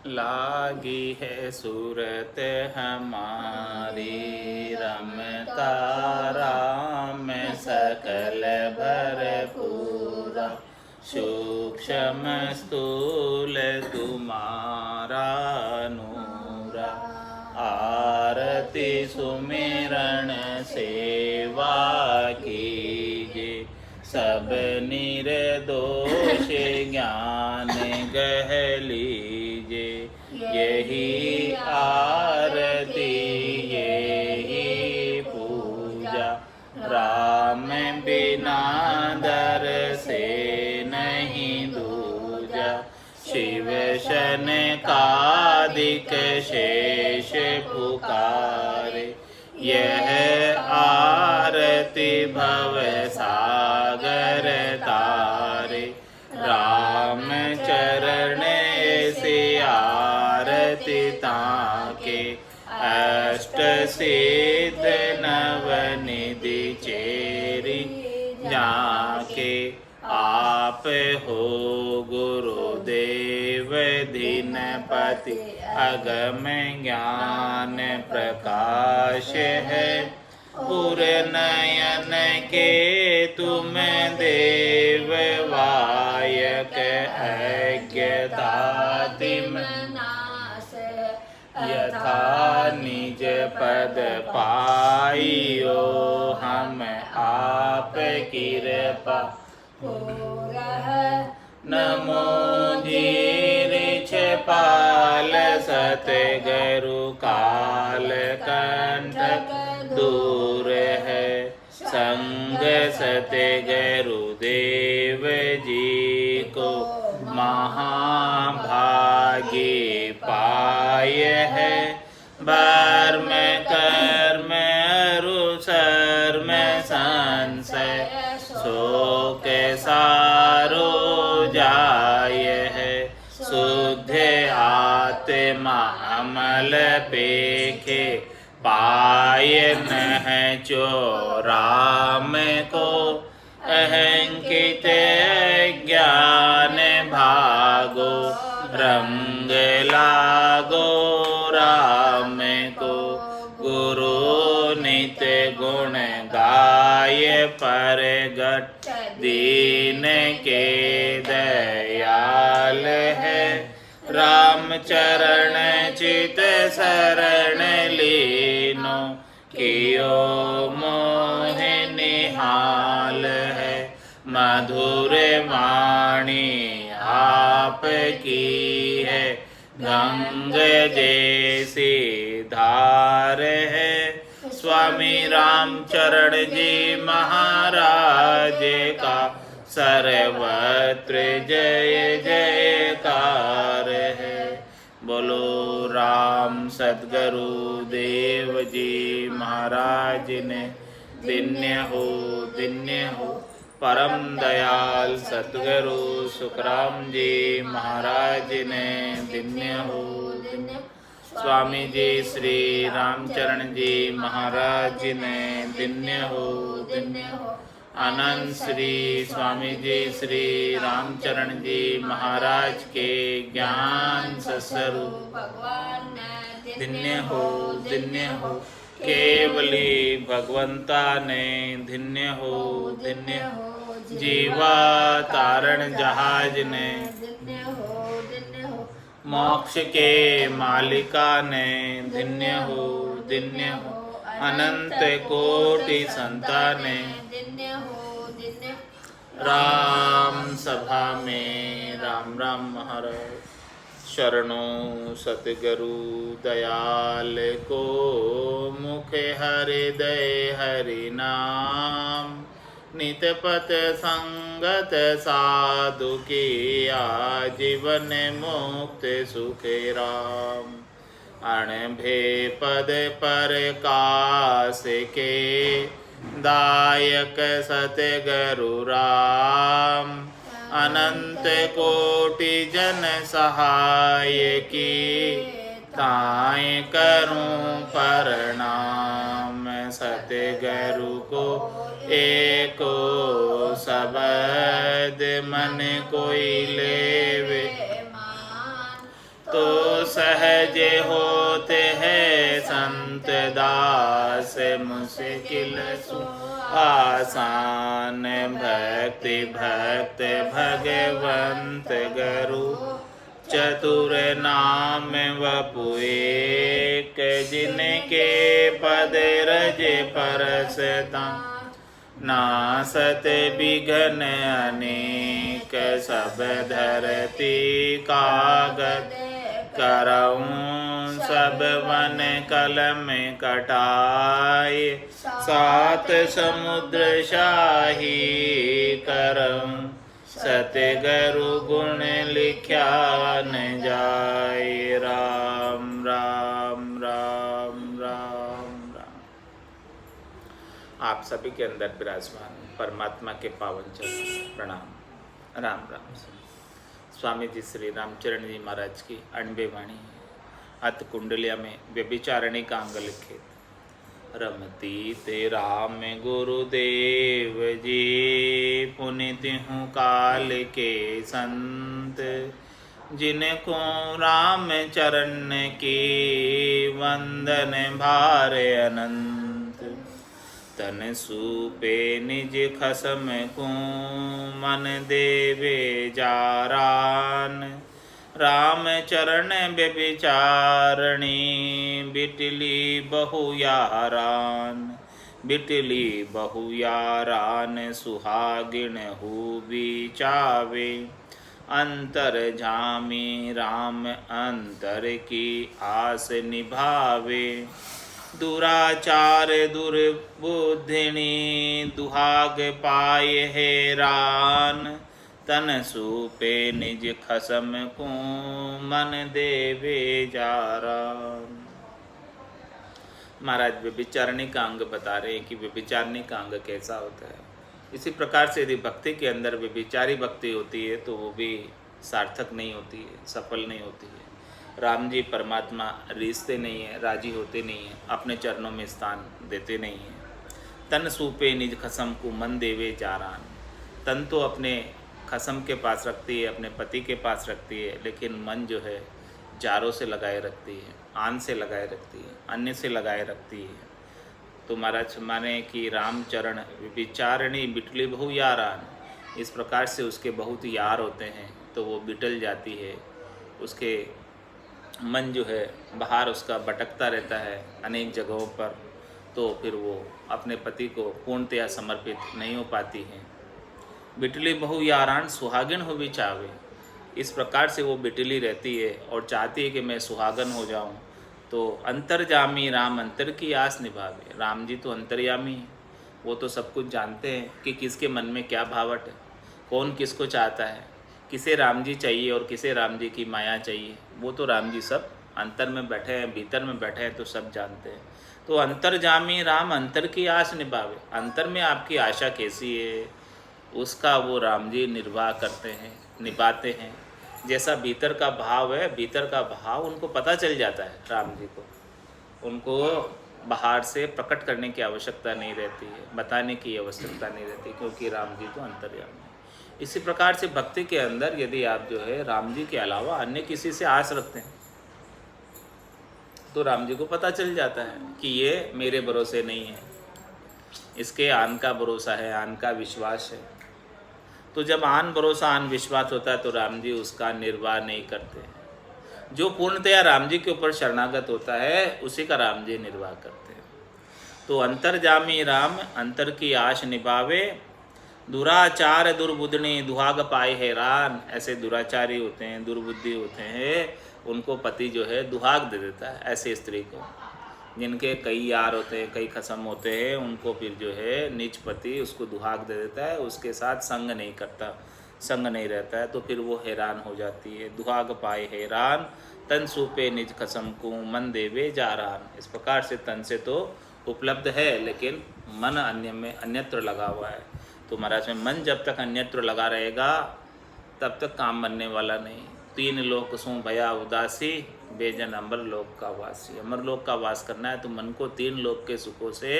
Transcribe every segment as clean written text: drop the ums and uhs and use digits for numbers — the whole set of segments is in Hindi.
लागी है सूरत हमारी, रमता राम सकल भरपूरा, सूक्ष्म स्थूल तुम्हारा नूरा, आरती सुमिरन सेवा कीजे, सब निर्दोष ज्ञान गह लीजे, यही आरती यही पूजा, राम बिना दर से नहीं दूजा, शिव शनकादिक शेष पुकारे, यह आरती भव सागर तारे, राम चरण से आरती ताके, अष्ट सिद्ध नवनिधि चेरी जाके, आप हो गुरुदेव दीनपति, अगम ज्ञान प्रकाश है, पुर नयन के तुम देव, वायक अज्ञता तिम नाश, यथा निज पद पाइयो, हम आप कृपा नमो धीरिछपाल, सतगुरु काल कंटक दूर है, संग सतगुरु देव जी को, महाभागी पाय है, वर्म कर्म अरुसर में संशय, शोक सारो जाय है, शुद्ध आत्मा अमल पेखे, पाय नह चो राम को, अहंकित ज्ञान भागो, रंग लागो राम को, गुरु नित्य गुण गाय परगट, दीन के दयाल है, राम चरण चित शरण लीनो, कियो मोह निहाल है, मधुर वाणी आप की है, गंग जैसी धार है, स्वामी रामचरण जी महाराज का, सर्वत्र जय जयकार है। बोलो राम सद्गुरु देव जी महाराज ने, दिन्य हो परम दयाल सद्गुरु सुखराम जी महाराज ने, दिन्य हो। स्वामी जी श्री रामचरण जी महाराज ने, दिन्य हो। आनंद श्री स्वामी जी श्री रामचरण जी महाराज के ज्ञान स्वरूप धन्य हो। केवली भगवंता ने धन्य हो। जीवा तारण जहाज ने, मोक्ष के मालिका ने, धन्य हो। अनंत कोटि संताने, राम सभा में राम राम महाराज। शरणों सतगुरु दयाल को, मुख हृदय हरि नाम, नितपत संगत साधु की, आजीवन मुक्त सुख राम। अणभे पद प्रकाश के, दायक सतगुरु राम। अनंत कोटि जन सहाय की, ताय करूं प्रणाम। सतगुरु को एको शब्द मन कोई लेवे, तो सहजे होते हैं संत दास, मुश्किल सो आसान। भक्ति भक्त भगवंत गुरु, चतुर नाम वपु एक। जिनके पद रजे परसता, नासत विघ्न अनेक। सब धरती कागद करऊं, सब वन कलम कटाए। सात समुद्र शाही करऊं, सतगुरु गुण लिख्या न जाए। राम राम राम राम राम। आप सभी के अंदर विराजमान परमात्मा के पावन चरण प्रणाम। राम राम। स्वामी जी श्री रामचरण जी महाराज की 98 वाणी है। अत कुंडलिया में व्यभिचारिणी का अंग लिखे। रमती ते राम गुरुदेव जी, पुनित हूँ काल के संत। जिनको राम चरण की वंदन भार अनंत। तन सूपे निज खसम को, मन देवे जारान। राम चरण व्यभिचारिणी, बिटली बहु यारान। बिटली बहु यारान, सुहागिन हु बिचावे। अंतर झामी राम अंतर की आस निभावे। दुराचार दुर्बुद्धिनी, दुहाग पाए हैरान। तन सूपे निज खसम को, मन देवे जारान। महाराज व्यभिचारिणी का अंग बता रहे हैं कि व्यभिचारिणी का अंग कैसा होता है। इसी प्रकार से यदि भक्ति के अंदर व्यभिचारी भक्ति होती है तो वो भी सार्थक नहीं होती है, सफल नहीं होती है। राम जी परमात्मा रीसते नहीं है, राजी होते नहीं हैं, अपने चरणों में स्थान देते नहीं हैं। तन सूपे निज खसम को, मन देवे जारान। तन तो अपने खसम के पास रखती है, अपने पति के पास रखती है, लेकिन मन जो है जारों से लगाए रखती है, आन से लगाए रखती है, अन्य से लगाए रखती है। तो महाराज माने कि रामचरण व्यभिचारिणी, बिटली बहु यारान। इस प्रकार से उसके बहुत यार होते हैं तो वो बिटल जाती है। उसके मन जो है बाहर उसका भटकता रहता है अनेक जगहों पर, तो फिर वो अपने पति को पूर्णतया समर्पित नहीं हो पाती है। बिटली बहु यारान, सुहागिन हो भी चावे। इस प्रकार से वो बिटली रहती है और चाहती है कि मैं सुहागन हो जाऊं। तो अंतर्यामी राम अंतर की आस निभावे। राम जी तो अंतर्यामी हैं, वो तो सब कुछ जानते हैं कि किसके मन में क्या भावट है, कौन किसको चाहता है, किसे राम जी चाहिए और किसे राम जी की माया चाहिए। वो तो राम जी सब अंतर में बैठे हैं, भीतर में बैठे हैं, तो सब जानते हैं। तो अंतर्यामी राम अंतर की आस निभावे। अंतर में आपकी आशा कैसी है उसका वो राम जी निर्वाह करते हैं, निभाते हैं। जैसा भीतर का भाव है, भीतर का भाव उनको पता चल जाता है राम जी को। उनको बाहर से प्रकट करने की आवश्यकता नहीं रहती है, बताने की आवश्यकता नहीं रहती, क्योंकि राम जी तो अंतर्यामी है। इसी प्रकार से भक्ति के अंदर यदि आप जो है राम जी के अलावा अन्य किसी से आस रखते हैं तो राम जी को पता चल जाता है कि ये मेरे भरोसे नहीं है, इसके आन का भरोसा है, आन का विश्वास है। तो जब आन भरोसा आन विश्वास होता है तो राम जी उसका निर्वाह नहीं करते हैं। जो पूर्णतया राम जी के ऊपर शरणागत होता है उसी का राम जी निर्वाह करते हैं। तो अंतर्जामी राम अंतर की आश निभावे। दुराचार दुर्बुद्धि दुहाग पाए हैरान। ऐसे दुराचारी होते हैं, दुर्बुद्धि होते हैं, उनको पति जो है दुहाग दे देता है। ऐसे स्त्री को जिनके कई यार होते हैं, कई खसम होते हैं, उनको फिर जो है नीच पति उसको दुहाग दे देता है, उसके साथ संग नहीं करता, संग नहीं रहता है, तो फिर वो हैरान हो जाती है। दुहाग पाए हैरान, तन सूपे निज खसम को, मन देवे जारान। इस प्रकार से तन से तो उपलब्ध है लेकिन मन अन्य में अन्यत्र लगा हुआ है। तो महाराज में मन जब तक अन्यत्र लगा रहेगा तब तक काम बनने वाला नहीं। तीन लोक सो भया उदासी, बेजन अमर लोक का वासी। अमर लोक का वास करना है तो मन को तीन लोक के सुखों से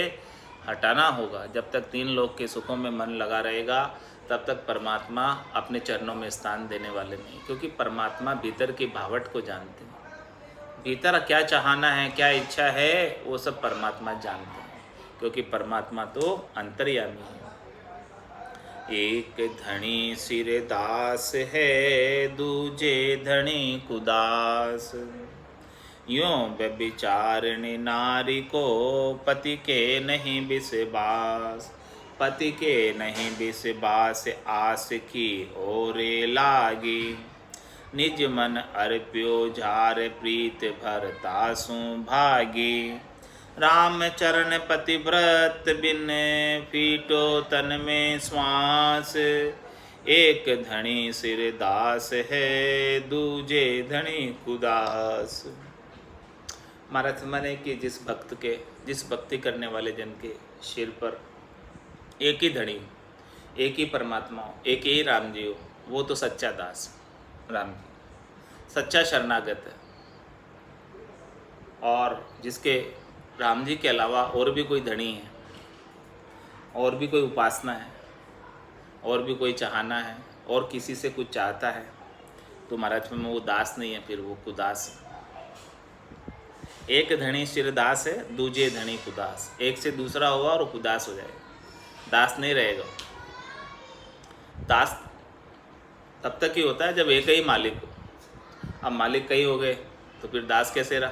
हटाना होगा। जब तक तीन लोक के सुखों में मन लगा रहेगा तब तक परमात्मा अपने चरणों में स्थान देने वाले नहीं, क्योंकि परमात्मा भीतर की भावट को जानते हैं। भीतर क्या चाहना है, क्या इच्छा है, वो सब परमात्मा जानते हैं, क्योंकि परमात्मा तो अंतर्यामी है। एक धनी सिर दास है, दूजे धनी कुदास। यूं व्यभिचारिणी नारी को पति के नहीं विश्वास। पति के नहीं विश्वास, आस की ओरे लागी। निज मन अर्प्यो झार, प्रीत भरतासु भागी। राम चरण पतिव्रत बिन, फीटो तन में श्वास। एक धनी सिर दास है, दूजे धनी कुदास। महाराज माने कि जिस भक्ति करने वाले जन के सिर पर एक ही धनी, एक ही परमात्मा, एक ही राम जी हो, वो तो सच्चा दास राम जी, सच्चा शरणागत है। और जिसके राम जी के अलावा और भी कोई धनी है, और भी कोई उपासना है, और भी कोई चाहना है, और किसी से कुछ चाहता है, तो महाराज में वो दास नहीं है, फिर वो कुदास है। एक धनी सिर दास है, दूजे धनी कुदास। एक से दूसरा हुआ और कुदास हो जाएगा, दास नहीं रहेगा। दास तब तक ही होता है जब एक ही मालिक हो। अब मालिक कई हो गए तो फिर दास कैसे रहा?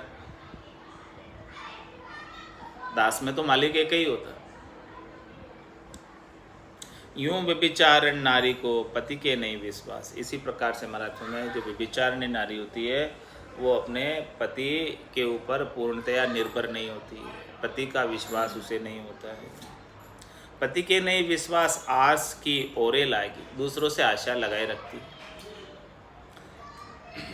दास में तो मालिक एक ही होता। यूं व्यभिचारिणी नारी को पति के नहीं विश्वास। इसी प्रकार से महाराज में जो व्यभिचारिणी नारी होती है, वो अपने पति के ऊपर पूर्णतया निर्भर नहीं होती है। पति का विश्वास उसे नहीं होता है। पति के नहीं विश्वास, आस की ओरे लाएगी, दूसरों से आशा लगाए रखती है।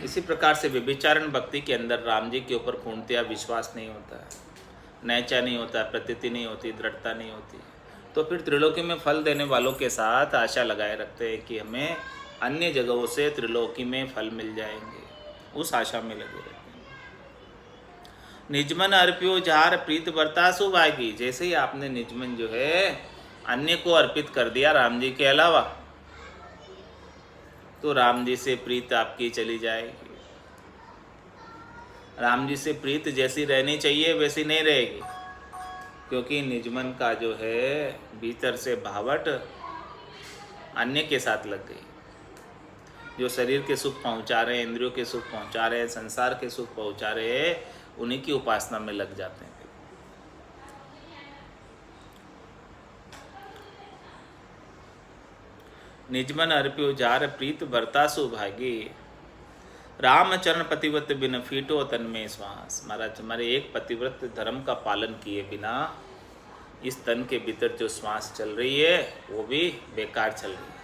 इसी प्रकार से व्यभिचारण भक्ति के अंदर राम जी के ऊपर पूर्णतया विश्वास नहीं होता है, नैचा नहीं होता, प्रतीति नहीं होती, दृढ़ता नहीं होती। तो फिर त्रिलोकी में फल देने वालों के साथ आशा लगाए रखते हैं कि हमें अन्य जगहों से त्रिलोकी में फल मिल जाएंगे, उस आशा में लगे रहते हैं। निजमन अर्प्यो झार, प्रीत बरतासु भागी। जैसे ही आपने निजमन जो है अन्य को अर्पित कर दिया राम जी के अलावा, तो राम जी से प्रीत आपकी चली जाएगी। राम जी से प्रीत जैसी रहनी चाहिए वैसी नहीं रहेगी, क्योंकि निजमन का जो है भीतर से भावट अन्य के साथ लग गई। जो शरीर के सुख पहुंचा रहे हैं, इंद्रियों के सुख पहुंचा रहे हैं, संसार के सुख पहुंचा रहे हैं, उन्हीं की उपासना में लग जाते हैं। निजमन अर्प्यो जार, प्रीत बरतासु भागी। राम चरण पतिव्रत बिन, फीटो तन में श्वास। महाराज हमारे एक पतिव्रत धर्म का पालन किए बिना इस तन के भीतर जो श्वास चल रही है वो भी बेकार चल रही है,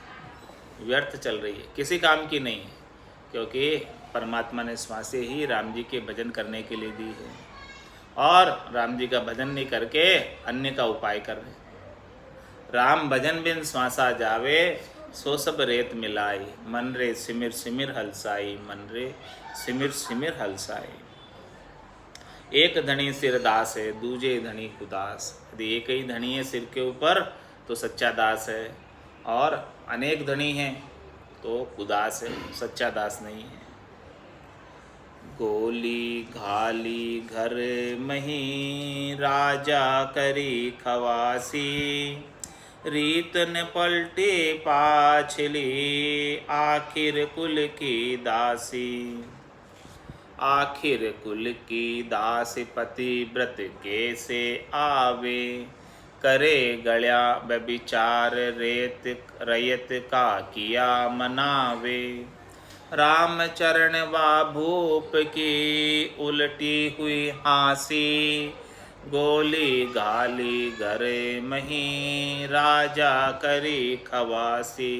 व्यर्थ चल रही है, किसी काम की नहीं है, क्योंकि परमात्मा ने श्वासें ही राम जी के भजन करने के लिए दी है, और राम जी का भजन नहीं करके अन्य का उपाय कर रहे। राम भजन बिन श्वासा जावे, सो सब रेत मिलाई। मन रे सिमिर सिमिर हलसाई, मन रे सिमिर सिमिर हलसाई। एक धनी सिर दास है, दूजे धनी कुदास। यदि एक ही धनी है सिर के ऊपर तो सच्चा दास है, और अनेक धनी हैं तो कुदास है, सच्चा दास नहीं है। गोली घाली घर मही, राजा करी खवासी। रीत न पलटे पाछली, आखिर कुल की दासी। आखिर कुल की दास पतिव्रत कैसे आवे। करे गल्या व्यभिचार, रेत रयत का किया मनावे। राम चरण वा भूप की, उलटी हुई हाँसी। गोली घाली घरे मही, राजा करी खवासी।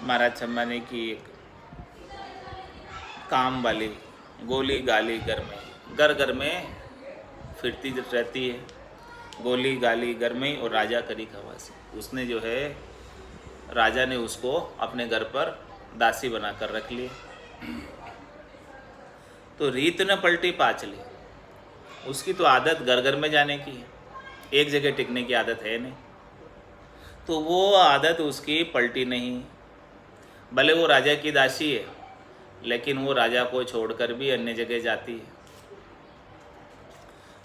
महाराज छम्माने की एक काम वाली गोली गाली घर में फिरती रहती है। गोली गाली घर में, और राजा करी खवासी। उसने जो है, राजा ने उसको अपने घर पर दासी बनाकर रख लिया। तो रीत न पलटी पाचली, उसकी तो आदत घर घर में जाने की है, एक जगह टिकने की आदत है नहीं, तो वो आदत उसकी पलटी नहीं। भले वो राजा की दासी है, लेकिन वो राजा को छोड़कर भी अन्य जगह जाती है।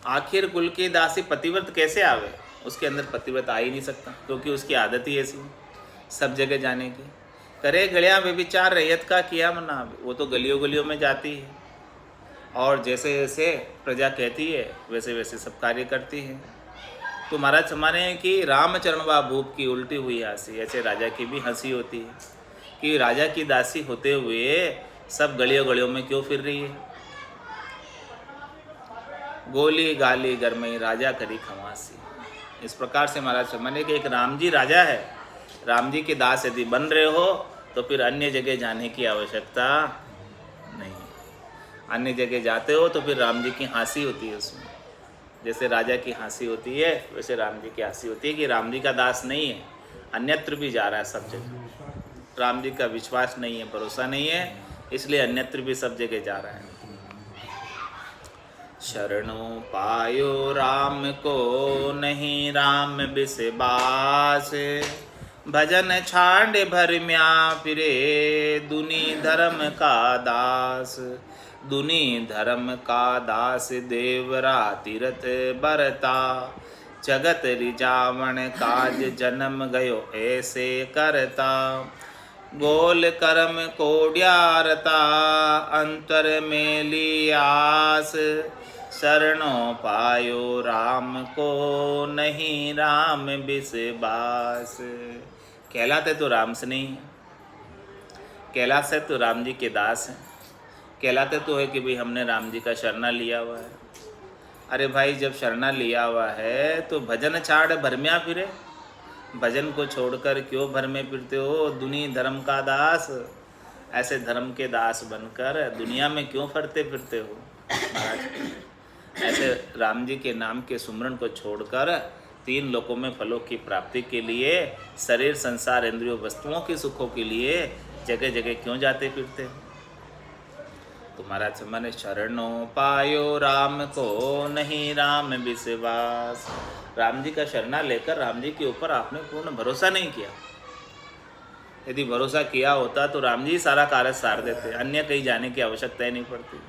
आखिर कुल की दासी पतिव्रत कैसे आवे? उसके अंदर पतिव्रत आ ही नहीं सकता, क्योंकि उसकी आदत ही ऐसी है सब जगह जाने की। करे गलिया व्यभिचार रैयत का किया मना, वो तो गलियों गलियों में जाती है और जैसे जैसे प्रजा कहती है वैसे वैसे सब कार्य करती है। तो महाराज समाने कि रामचरण व भूप की उल्टी हुई हंसी, ऐसे राजा की भी हंसी होती है कि राजा की दासी होते हुए सब गलियों गलियों में क्यों फिर रही है। गोली गाली गरमई राजा करी खमासी। इस प्रकार से महाराज समाने कि एक राम जी राजा है, राम जी के दास यदि बन रहे हो तो फिर अन्य जगह जाने की आवश्यकता नहीं। अन्य जगह जाते हो तो फिर राम जी की हंसी होती है उसमें। जैसे राजा की हंसी होती है वैसे राम जी की हंसी होती है कि राम जी का दास नहीं है, अन्यत्र भी जा रहा है सब जगह। राम जी का विश्वास नहीं है, भरोसा नहीं है, इसलिए अन्यत्र भी सब जगह जा रहा है। शरणों पायो राम को नहीं राम बिसबास, भजन छांड भर म्या फिरे दुनी धर्म का दास। दुनी धर्म का दास देवरा तीरथ बरता, जगत रिजावण काज जन्म गयो ऐसे करता। गोल कर्म कोड्यारता अंतर में लियास, शरणों पायो राम को नहीं राम बिसबास। कहलाते तो राम से नहीं, कहलाते तो राम जी के दास हैं, कहलाते तो है कि भाई हमने राम जी का शरणा लिया हुआ है। अरे भाई जब शरणा लिया हुआ है तो भजन छाड़ भरम्या फिरे, भजन को छोड़कर क्यों भर में फिरते हो? दुनी धर्म का दास, ऐसे धर्म के दास बनकर दुनिया में क्यों फरते फिरते हो? महाराज ऐसे राम जी के नाम के सुमरन को छोड़कर तीन लोकों में फलों की प्राप्ति के लिए, शरीर संसार इंद्रियों वस्तुओं के सुखों के लिए जगह जगह क्यों जाते फिरते हो? तो महाराज मैंने शरणों पायो राम को नहीं राम विश्वास। राम जी का शरणा लेकर राम जी के ऊपर आपने पूर्ण भरोसा नहीं किया। यदि भरोसा किया होता तो राम जी सारा कार्य सार देते, अन्य कहीं जाने की आवश्यकता ही नहीं पड़ती।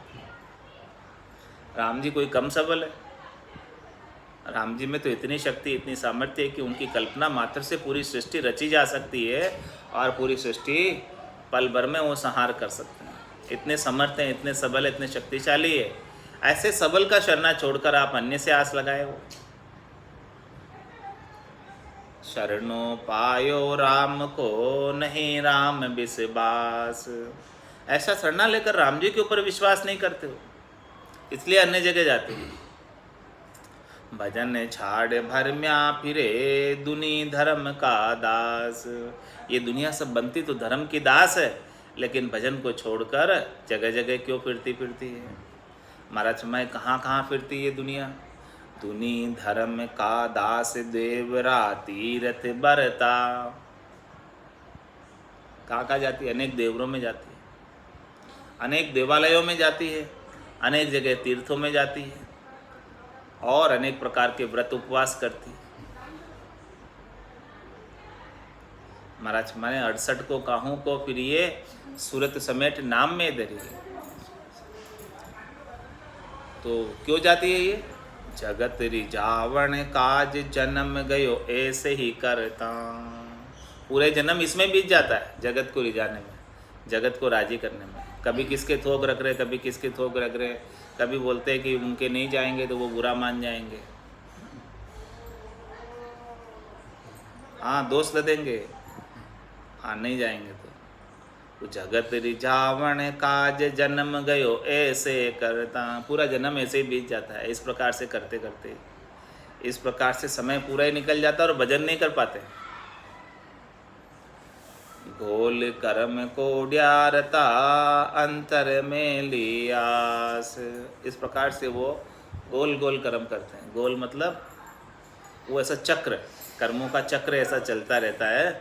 राम जी कोई कम सबल है? राम जी में तो इतनी शक्ति इतनी सामर्थ्य है कि उनकी कल्पना मात्र से पूरी सृष्टि रची जा सकती है और पूरी सृष्टि पल भर में वो संहार कर सकते हैं। इतने समर्थ हैं, इतने सबल, इतने शक्तिशाली है। ऐसे सबल का शरणा छोड़कर आप अन्य से आस लगाए हो। शरणों पायो राम को नहीं राम विश्वास, ऐसा शरणा लेकर राम जी के ऊपर विश्वास नहीं करते हो, इसलिए अन्य जगह जाते हो। भजन छाड़ भरम्या फिरे दुनी धर्म का दास। ये दुनिया सब बनती तो धर्म की दास है, लेकिन भजन को छोड़कर जगह जगह क्यों फिरती फिरती है? महाराज मैं कहाँ कहाँ फिरती है दुनिया? दुनी धर्म का दास देवरा तीरथ बरता। कहाँ कहाँ जाती है? अनेक देवरों में जाती है, अनेक देवालयों में जाती है, अनेक जगह तीर्थों में जाती है और अनेक प्रकार के व्रत उपवास करती है। महाराज माने 68 को काहू को फिर ये सूरत समेट नाम में धरी। तो क्यों जाती है ये? जगत रिजावण काज जन्म गयो ऐसे ही करता। पूरे जन्म इसमें बीत जाता है, जगत को रिझाने में, जगत को राजी करने में। कभी किसके थोक रख रहे, कभी किसके थोक रख रहे, कभी बोलते हैं कि उनके नहीं जाएंगे तो वो बुरा मान जाएंगे, हाँ दोष देंगे, हाँ नहीं जाएंगे तो जगत रिझावण काज जन्म गयो ऐसे करता। पूरा जन्म ऐसे ही बीत जाता है। इस प्रकार से करते करते इस प्रकार से समय पूरा ही निकल जाता है और भजन नहीं कर पाते। गोल कर्म को ड्यारता अंतर में लियास। इस प्रकार से वो गोल गोल कर्म करते हैं। गोल मतलब वो ऐसा चक्र, कर्मों का चक्र ऐसा चलता रहता है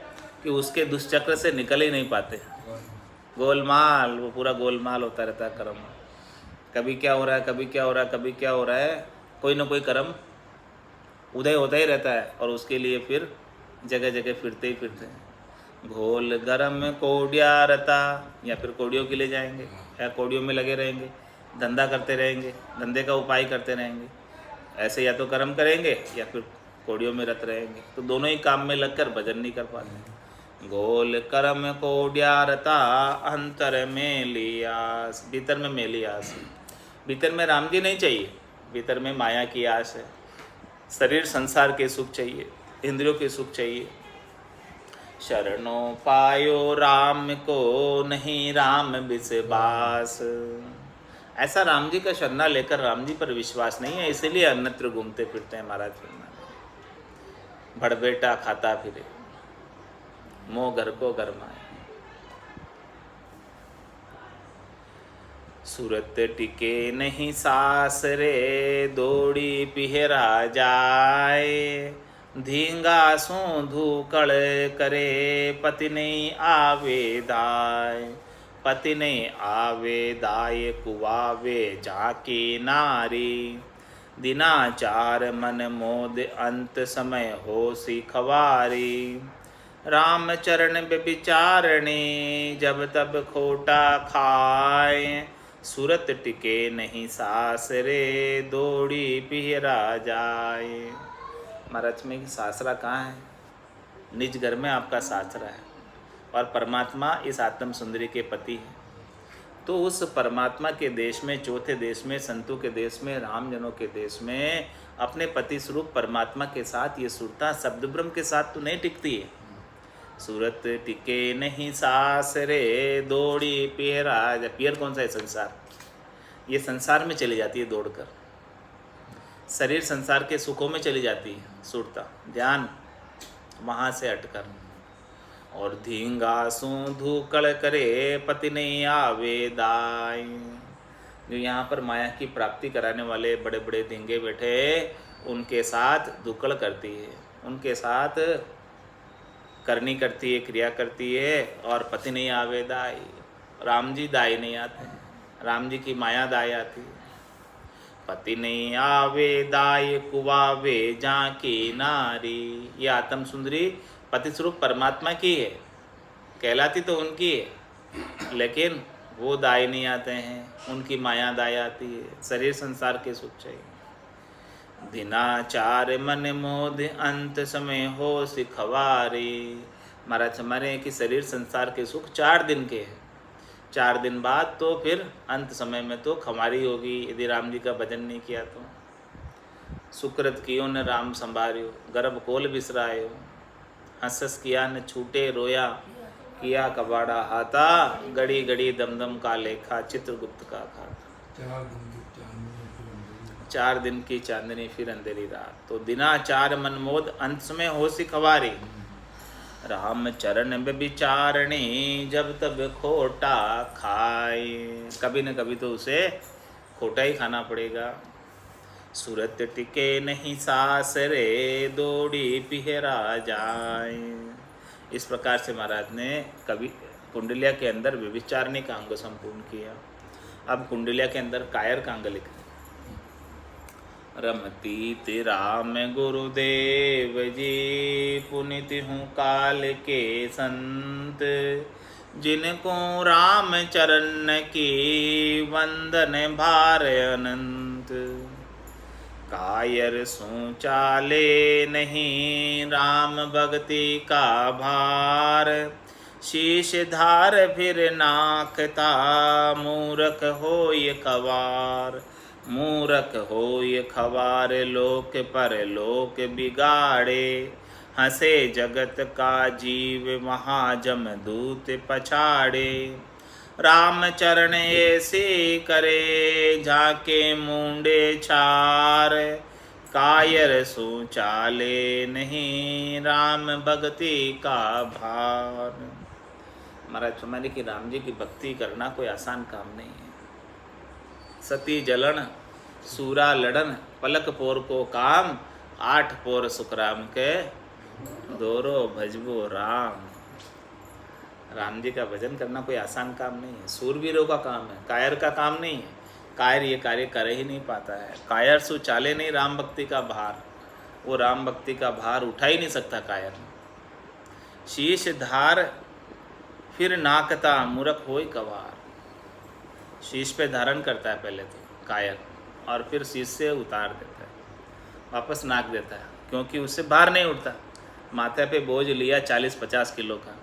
कि उसके दुष्चक्र से निकल ही नहीं पाते। गोलमाल, वो पूरा गोलमाल होता रहता है कर्म। कभी क्या हो रहा है, कभी क्या हो रहा है, कभी क्या हो रहा है, कोई ना कोई कर्म उदय होता ही रहता है और उसके लिए फिर जगह जगह फिरते ही फिरते हैं। घोल गरम कोडिया रता, या फिर कोडियों के लिए जाएंगे या कोडियों में लगे रहेंगे, धंधा करते रहेंगे, धंधे का उपाय करते रहेंगे। ऐसे या तो कर्म करेंगे या फिर कोडियों में रत रहेंगे, तो दोनों ही काम में लगकर भजन नहीं कर पाते। गोल कर्म कोडिया रता अंतर में लियास, भीतर में मेली आस। भीतर में राम जी नहीं चाहिए, भीतर में माया की आस है, शरीर संसार के सुख चाहिए, इंद्रियों के सुख चाहिए। शरणों पायो राम को नहीं राम विश्वास, ऐसा राम जी का शरणा लेकर राम जी पर विश्वास नहीं है, इसीलिए अन्यत्र घूमते फिरते हैं महाराज। भड़बेटा खाता फिरे मोह घर को गरमाए। सूरत टिके नहीं सास रे दौड़ी पिहरा जाए, धींगा सो धूकड़ करे पति नहीं आवे दाय। पति नहीं आवे दाय कुआवे जाकी नारी, दिनाचार मन मोद अंत समय हो सी खवारी। राम चरण व्यभिचारणी जब तब खोटा खाए, सूरत टिके नहीं सास रे दौड़ी पिहरा जाए। महाराज में सासरा कहाँ है? निज घर में आपका सासरा है, और परमात्मा इस आत्म सुंदरी के पति है। तो उस परमात्मा के देश में, चौथे देश में, संतों के देश में, रामजनों के देश में अपने पति स्वरूप परमात्मा के साथ ये सुरता शब्द ब्रह्म के साथ तो नहीं टिकती है। सूरत टिके नहीं सास रे दौड़ी पिहरा। पियर कौन सा है? संसार। ये संसार में चली जाती है दौड़कर, शरीर संसार के सुखों में चली जाती है सुरता, ध्यान वहाँ से हटकर। और धींगासू धूकड़ करे पति नहीं आवे दाई। जो यहाँ पर माया की प्राप्ति कराने वाले बड़े बड़े धींगे बैठे, उनके साथ धूकड़ करती है, उनके साथ करनी करती है, क्रिया करती है, और पति नहीं आवे दाई। राम जी दाई नहीं आते, राम जी की माया दाई आती है। पति नहीं आवे दाई कुआवे जाकी नारी। ये आत्म सुंदरी पति स्वरूप परमात्मा की है, कहलाती तो उनकी है, लेकिन वो दाई नहीं आते हैं, उनकी माया दाई आती है, शरीर संसार के सुख चाहिए। दिनाचार मन मोद अंत समय हो सिखवारी। महाराज हमारे हैं कि शरीर संसार के सुख 4 दिन के हैं, 4 दिन बाद तो फिर अंत समय में तो खमारी होगी, यदि राम जी का भजन नहीं किया तो। सुकृत कियो न राम संभार्यो, गर्भ कोल बिसरायो, हंसस किया न छूटे रोया, किया कबाड़ा हाथा, गड़ी गड़ी दमदम का लेखा, चित्रगुप्त का खाता। 4 दिन की चांदनी फिर अंधेरी रात। तो दिनाचार मनमोद अंत समय हो सी खवारी। राम चरण व्यभिचारणी जब तब खोटा खाए। कभी न कभी तो उसे खोटा ही खाना पड़ेगा। सूरत टिके नहीं सास रे दौड़ी पिहरा जाए। इस प्रकार से महाराज ने कवि कुंडलिया के अंदर व्यभिचारणी का अंग संपूर्ण किया। अब कुंडलिया के अंदर कायर का अंग लिख। रमतीत राम गुरुदेव जी पुनित हूँ काल के संत, जिनको राम चरण की वंदन भार अनंत। कायर सोचाले नहीं राम भक्ति का भार, शीश धार फिर नाकता मूरख होय खवार। मूरख होय खवार लोक पर लोक बिगाड़े, हंसे जगत का जीव महाजम दूत पछाड़े। राम चरण ऐसे करे झाके मुंडे छार, कायर सोचाले नहीं राम भक्ति का भार। महाराज हमारे कि राम जी की भक्ति करना कोई आसान काम नहीं है। सती जलन सूरा लड़न पलक पोर को काम, 8 पोर सुखराम के दोरो भजबो राम। राम जी का भजन करना कोई आसान काम नहीं है, सूरवीरों का काम है, कायर का काम नहीं है। कायर ये कार्य कर ही नहीं पाता है। कायर सु चाले नहीं राम भक्ति का भार, वो राम भक्ति का भार उठा ही नहीं सकता कायर। शीश धार फिर नाकता मूर्ख होय कवार। शीश पे धारण करता है पहले तो कायर, और फिर शीश से उतार देता है, वापस नाक देता है, क्योंकि उससे बाहर नहीं उठता। माथे पे बोझ लिया 40-50 किलो का,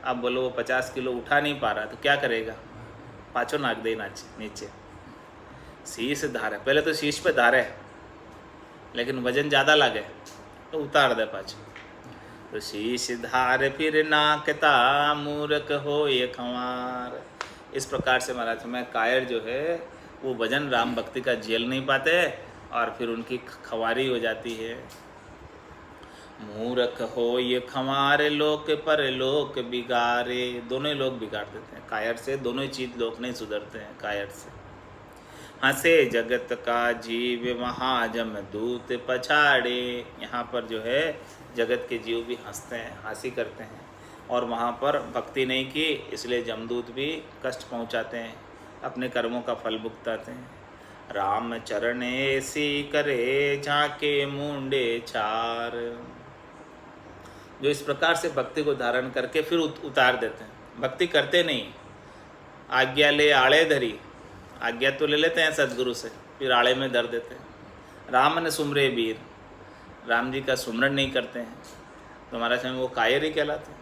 अब बोलो वो 50 किलो उठा नहीं पा रहा तो क्या करेगा, पाछो नाक दे नीचे। शीश धारे, पहले तो शीश पे धारे, लेकिन वजन ज़्यादा लगे तो उतार दे पाछो। तो शीश धार फिर नाकता मूर्ख हो ये खंवार। इस प्रकार से महाराज में कायर जो है वो वजन राम भक्ति का झेल नहीं पाते और फिर उनकी खंवारी हो जाती है। मूर्ख हो ये खंवार लोक पर लोक बिगारे। दोनों ही लोग बिगाड़ देते हैं कायर से, दोनों ही चीज लोग नहीं सुधरते हैं कायर से। हंसे जगत का जीव महाजम दूत पछाड़े। यहाँ पर जो है जगत के जीव भी हंसते हैं, हंसी करते हैं, और वहाँ पर भक्ति नहीं की इसलिए जमदूत भी कष्ट पहुँचाते हैं, अपने कर्मों का फल भुगताते हैं। राम चरण ऐसी करे झाके मुंडे छार। जो इस प्रकार से भक्ति को धारण करके फिर उतार देते हैं, भक्ति करते नहीं, आज्ञा ले आड़े धरी, आज्ञा तो ले लेते हैं सदगुरु से, फिर आड़े में धर देते हैं। राम ने सुमरे वीर, राम जी का सुमरण नहीं करते हैं तो हमारा समय वो कायर ही कहलाते हैं।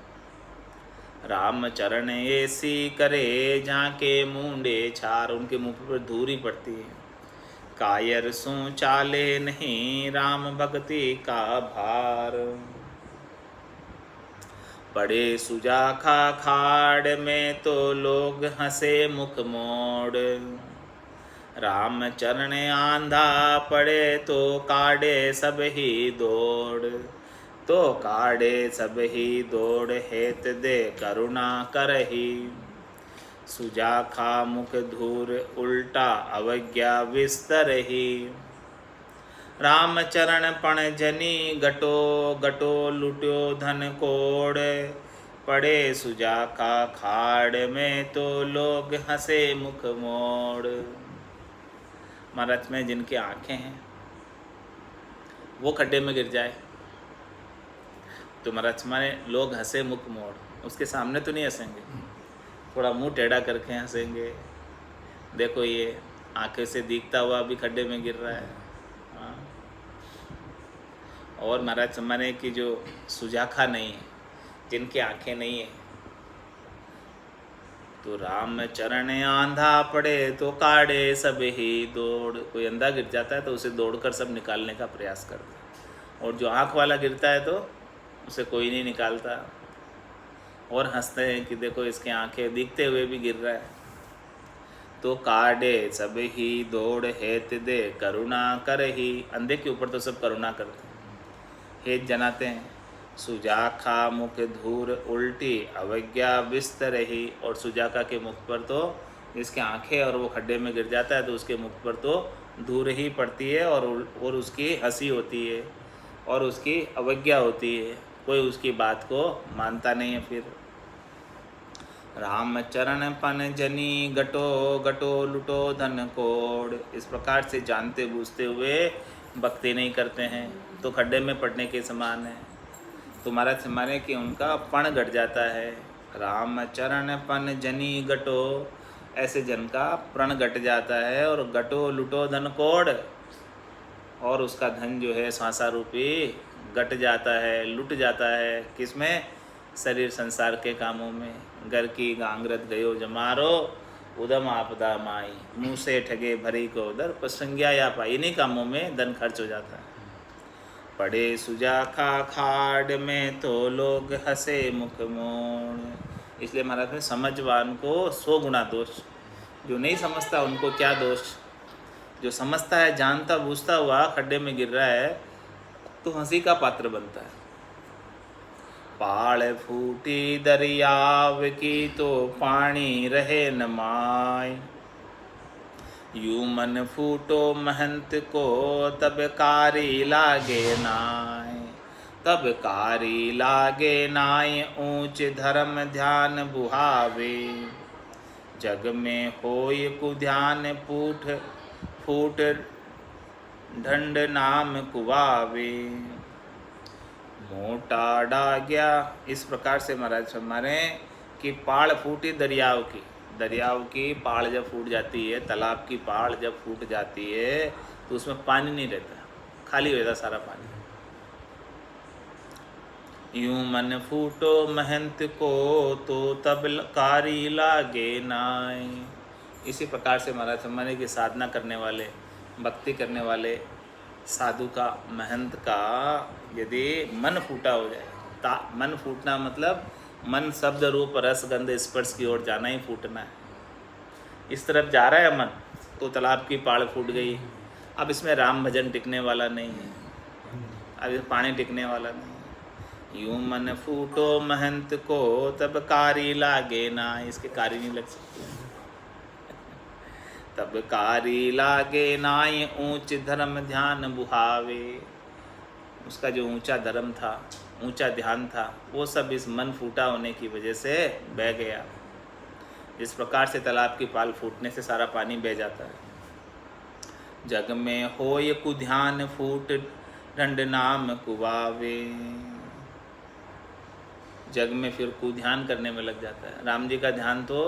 राम चरण ऐसी करे झाके मुंडे छार। उनके मुँह पर धूरी पड़ती है। कायर सो चाले नहीं राम भक्ति का भार। पड़े सुजाखा खाड़ में तो लोग हंसे मुख मोड़। राम चरण आंधा पड़े तो काढ़े सब ही दौड़। तो काढ़े सब ही दौड़ हेत दे करुणा करही। सुजाखा मुख धूर उल्टा अवज्ञा विस्तर ही। राम चरण पण जनी गटो गटो लुट्यो धन कोड़। पड़े सुजाखा खाड़ में तो लोग हंसे मुख मोड़। महाराज में जिनकी आंखें हैं वो खड्डे में गिर जाए तो महाराज माने लोग हंसे मुख मोड़, उसके सामने तो नहीं हंसेंगे, थोड़ा मुंह टेढ़ा करके हंसेंगे। देखो ये आंखें से दिखता हुआ भी खड्डे में गिर रहा है। हाँ। और महाराज माने कि जो सुजाखा नहीं है, जिनकी आंखें नहीं है, तो राम चरण आंधा पड़े तो काढ़े सब ही दौड़। कोई अंधा गिर जाता है तो उसे दौड़कर सब निकालने का प्रयास करते हैं, और जो आँख वाला गिरता है तो उसे कोई नहीं निकालता, और हंसते हैं कि देखो इसके आंखें दिखते हुए भी गिर रहा है। तो काढ़े सब ही दौड़ हेत दे करुणा कर ही। अंधे के ऊपर तो सब करुणा करते हैं, हेत जनाते हैं। सुजाखा मुख धूर उल्टी अवज्ञा विस्तर ही। और सुजाखा के मुख पर तो जिसके आंखें और वो खड्डे में गिर जाता है तो उसके मुख पर तो धूर ही पड़ती है, और उसकी हंसी होती है और उसकी अवज्ञा होती है, कोई उसकी बात को मानता नहीं है। फिर राम चरण पन जनी गटो गटो लुटो धन कोड़। इस प्रकार से जानते बूझते हुए भक्ति नहीं करते हैं तो खड्डे में पड़ने के समान है। तुम्हारा माने कि उनका पण घट जाता है। राम चरण पन जनी गटो, ऐसे जन का प्रण घट जाता है, और गटो लुटो धन कोड़, और उसका धन जो है सांसा रूपी घट जाता है, लुट जाता है। किसमें? शरीर संसार के कामों में। घर की गांगरत गयो जमारो, उदम आपदा माई, मुँह से ठगे भरी को उधर, प्रसंज्ञा या पाई। इन्हीं कामों में धन खर्च हो जाता है। पड़े सुजाखा खाड़ में तो लोग हंसे मुख मोड़। इसलिए महाराज ने समझवान को 100 गुना दोष, जो नहीं समझता उनको क्या दोष। जो समझता है, जानता बूझता हुआ खड्डे में गिर रहा है तो हंसी का पात्र बनता है। पाड़ फूटी दरियाव की तो पानी रहे न माय। यूं मन फूटो महंत को तब कारी लागे नाय। तब कारी लागे नाय ऊंच धर्म ध्यान बुहावे। जग में होय कुध्यान फूट फूट ढंड नाम कुवावे। मोटा डाग्या, इस प्रकार से महाराज हमारे कि पाड़ फूटी दरियाव की, दरियाव की पाड़ जब फूट जाती है, तालाब की पाड़ जब फूट जाती है तो उसमें पानी नहीं रहता, खाली हो जाता सारा पानी। यूं मन फूटो महंत को तो तब कारी लागे नाय। इसी प्रकार से महाराज हमारे की साधना करने वाले, भक्ति करने वाले साधु का, महंत का यदि मन फूटा हो जाए, मन फूटना मतलब मन शब्द रूप रस गंध स्पर्श की ओर जाना ही फूटना है। इस तरफ जा रहा है मन तो तालाब की पाड़ फूट गई, अब इसमें राम भजन टिकने वाला नहीं है, अब इस पानी टिकने वाला नहीं है। यूं मन फूटो महंत को तब कारी लागे ना, इसके कारी नहीं लग सकती। तब कारी लागे नाय ऊंच धर्म ध्यान बुहावे, उसका जो ऊंचा धर्म था, ऊंचा ध्यान था, वो सब इस मन फूटा होने की वजह से बह गया। इस प्रकार से तालाब की पाल फूटने से सारा पानी बह जाता है। जग में होय कुध्यान फूट दंड नाम कुवावे, जग में फिर कुध्यान करने में लग जाता है। राम जी का ध्यान तो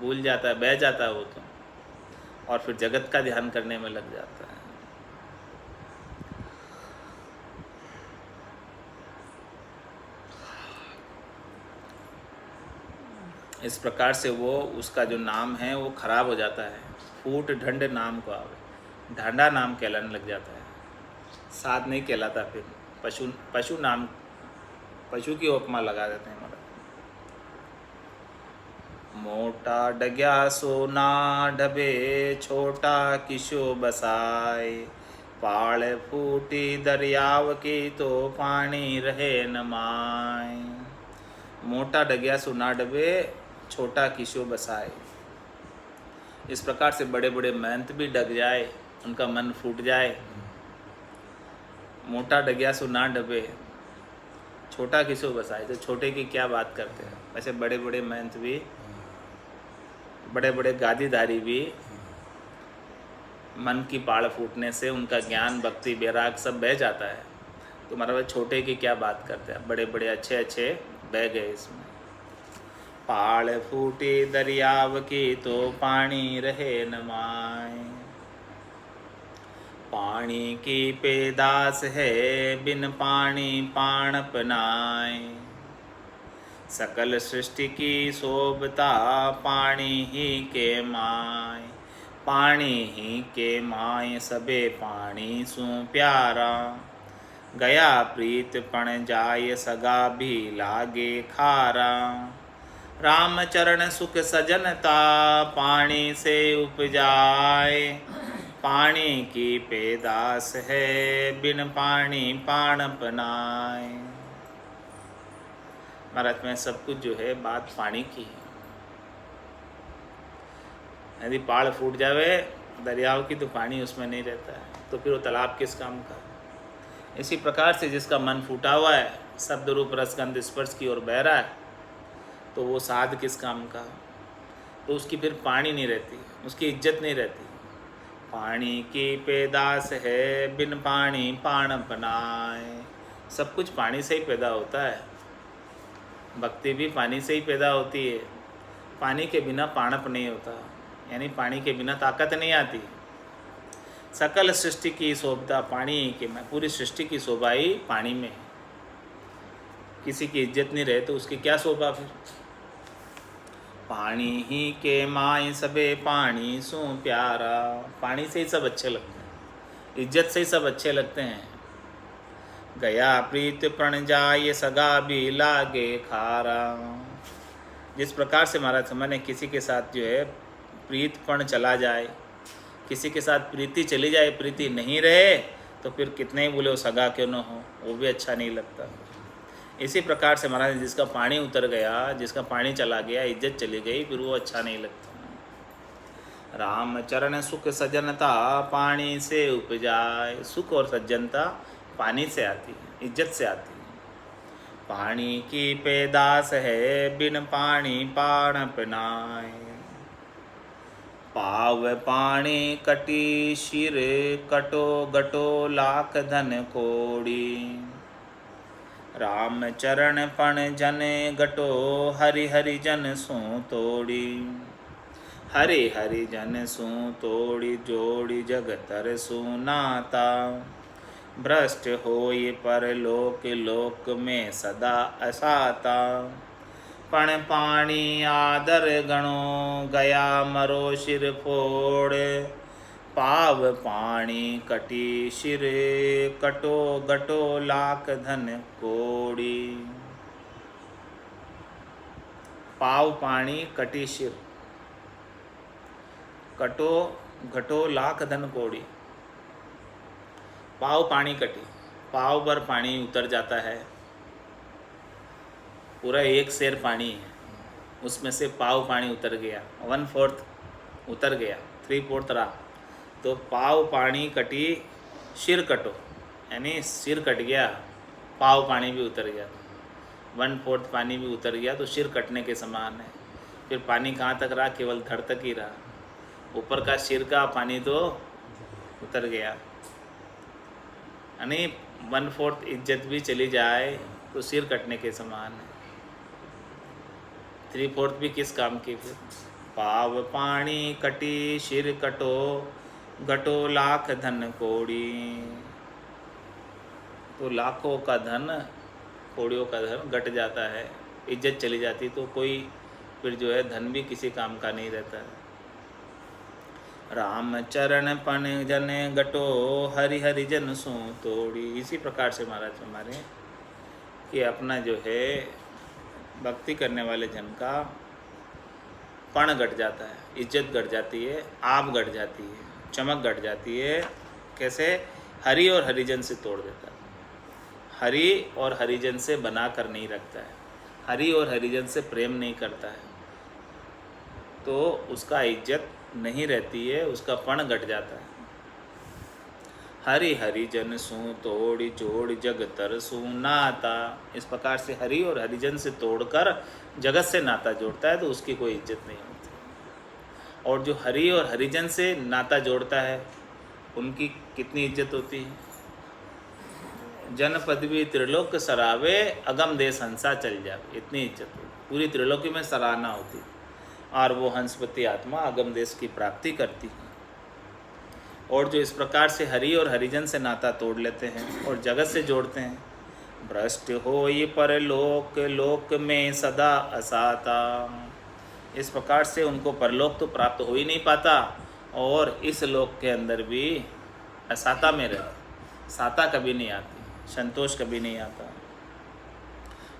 भूल जाता है, बह जाता है वो तो, और फिर जगत का ध्यान करने में लग जाता है। इस प्रकार से वो उसका जो नाम है वो खराब हो जाता है। फूट ढंड नाम को आवे, ढांडा नाम कहलाने लग जाता है, साध नहीं कहलाता। फिर पशु नाम, पशु की उपमा लगा देते हैं। मोटा डग्या सोना ढबे छोटा किशो बसाए, पाड़ फूटी दरियाव की तो पानी रहे न माय। मोटा डग्या सोना डबे छोटा किशो बसाए, इस प्रकार से बड़े बड़े महंत भी डग जाए, उनका मन फूट जाए। मोटा डग्या सो ना डबे, छोटा किसो बसाए, तो छोटे की क्या बात करते हैं। वैसे बड़े बड़े महंत भी, बड़े बड़े गादीधारी भी मन की पाड़ फूटने से उनका ज्ञान भक्ति वैराग सब बह जाता है। तो मतलब छोटे की क्या बात करते हैं, बड़े बड़े अच्छे अच्छे बह गए इसमें। पाड़ फूटी दरियाव की तो पानी रहे न माय, पानी की पेदास है बिन पानी पाण पनाय। सकल सृष्टि की शोभता पानी ही के माय, पानी ही के माय सबे पानी सु प्यारा। गया प्रीत पण जाय सगा भी लागे खारा, राम चरण सुख सजनता पानी से उपजाए। पानी की पेदास है बिन पानी पाण पनाय। महाराज में सब कुछ जो है बात पानी की है। यदि पाड़ फूट जावे दरियाओं की तो पानी उसमें नहीं रहता है, तो फिर वो तालाब किस काम का। इसी प्रकार से जिसका मन फूटा हुआ है, शब्द रूप रसगंध स्पर्श की ओर बह रहा है, तो वो साध किस काम का। तो उसकी फिर पानी नहीं रहती, उसकी इज्जत नहीं रहती। पानी की पैदास है बिन पानी पाण बनाए, सब कुछ पानी से ही पैदा होता है। भक्ति भी पानी से ही पैदा होती है। पानी के बिना पाणप नहीं होता, यानी पानी के बिना ताकत नहीं आती। सकल सृष्टि की शोभता पानी के में, पूरी सृष्टि की शोभा ही पानी में। किसी की इज्जत नहीं रहे तो उसकी क्या शोभा फिर। पानी ही के माय सबे पानी सो प्यारा, पानी से ही सब अच्छे लगते हैं, इज्जत से ही सब अच्छे लगते हैं। गया प्रीत प्रण जाय सगा भी लागे खारा। जिस प्रकार से महाराज मैंने किसी के साथ जो है प्रीतपण चला जाए, किसी के साथ प्रीति चली जाए, प्रीति नहीं रहे, तो फिर कितने ही बोले वो सगा क्यों न हो, वो भी अच्छा नहीं लगता। इसी प्रकार से महाराज जिसका पानी उतर गया, जिसका पानी चला गया, इज्जत चली गई, फिर वो अच्छा नहीं लगता। राम चरण सुख सज्जनता पानी से उपजाए। सुख और सज्जनता पानी से आती है, इज्जत से आती है। पानी की पैदास है बिन पानी पाण पनाए। पाव पानी कटी शिर कटो गटो लाख धन कोड़ी। राम चरण पण जन गटो हरि हरि जन सो तोड़ी। हरि हरि जन सो तोड़ी जोड़ी जगतर सुनाता। भ्रष्ट होय पर लोक लोक में सदा असाता। पण पाणी आदर गणो गया मरो सिर फोड़। पाव पाणी कटी सिर कटो गटो लाख धन कोड़ी। पाव पाणी कटी सिर कटो घटो लाख धन कोड़ी। पाव पानी कटी, पाव भर पानी उतर जाता है, पूरा एक शेर पानी है, उसमें से पाव पानी उतर गया, 1/4 उतर गया, 3/4 रहा, तो पाव पानी कटी सिर कटो, यानी सिर कट गया, पाव पानी भी उतर गया, 1/4 पानी भी उतर गया, तो सिर कटने के समान है। फिर पानी कहाँ तक रहा? केवल धड़ तक ही रहा, ऊपर का सिर का पानी तो उतर गया। यानी 1/4 इज्जत भी चली जाए तो सिर कटने के समान है। 3/4 भी किस काम की? फिर पाव पानी कटी सिर कटो घटो लाख धन कोड़ी। तो लाखों का धन, कोड़ियों का धन घट जाता है, इज्जत चली जाती, तो कोई फिर जो है धन भी किसी काम का नहीं रहता है। राम चरण पन जन गटो हरि हरि जन सो तोड़ी। इसी प्रकार से महाराज हमारे कि अपना जो है भक्ति करने वाले जन का पण घट जाता है, इज्जत घट जाती है, आब घट जाती है, चमक घट जाती है। कैसे? हरि और हरिजन से तोड़ देता है, हरि और हरिजन से बना कर नहीं रखता है, हरि और हरिजन से प्रेम नहीं करता है, तो उसका इज्जत नहीं रहती है, उसका पण घट जाता है। हरि हरि जन सू तोड़ी जोड़ जगतर सू नाता। इस प्रकार से हरि और हरिजन से तोड़कर जगत से नाता जोड़ता है तो उसकी कोई इज्जत नहीं होती। और जो हरि और हरिजन से नाता जोड़ता है उनकी कितनी इज्जत होती है? जन पदवी त्रिलोक सरावे अगम देश हंसा चल जावे, इतनी इज्जत होती, पूरी त्रिलोकी में सराहना होती, और वो हंसपति आत्मा अगम देश की प्राप्ति करती है। और जो इस प्रकार से हरि और हरिजन से नाता तोड़ लेते हैं और जगत से जोड़ते हैं, भ्रष्ट होय पर लोक लोक में सदा असाता। इस प्रकार से उनको परलोक तो प्राप्त हो ही नहीं पाता और इस लोक के अंदर भी असाता में रहते, साता कभी नहीं आती, संतोष कभी नहीं आता।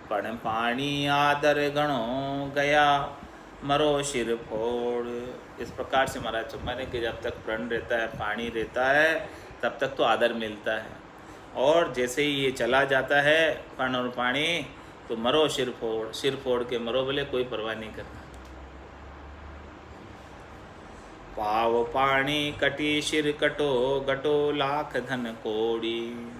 पण पानी आदर गणो गया मरो सिर फोड़। इस प्रकार से महाराज चम्पाने कि जब तक प्रण रहता है, पानी रहता है, तब तक तो आदर मिलता है, और जैसे ही ये चला जाता है पण और पानी, तो मरो सिर फोड़, सिर फोड़ के मरो, बोले कोई परवाह नहीं करता। पाव पानी कटी सिर कटो गटो लाख धन कोड़ी।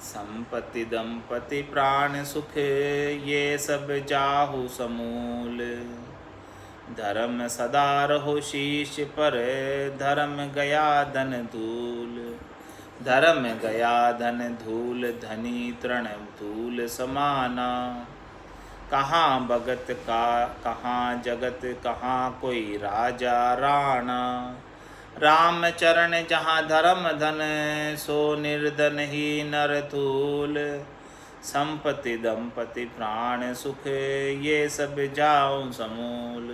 संपत्ति दंपति प्राण सुख ये सब जाहु समूल। धर्म सदा रहो शीश पर धर्म गया धन धूल। धर्म गया धन धूल धनी तृण धूल समाना। कहाँ भगत का कहाँ जगत कहाँ कोई राजा राणा। राम चरण जहाँ धर्म धन सो निर्धन ही नर तूल। संपत्ति दंपति प्राण सुख ये सब जाओ समूल।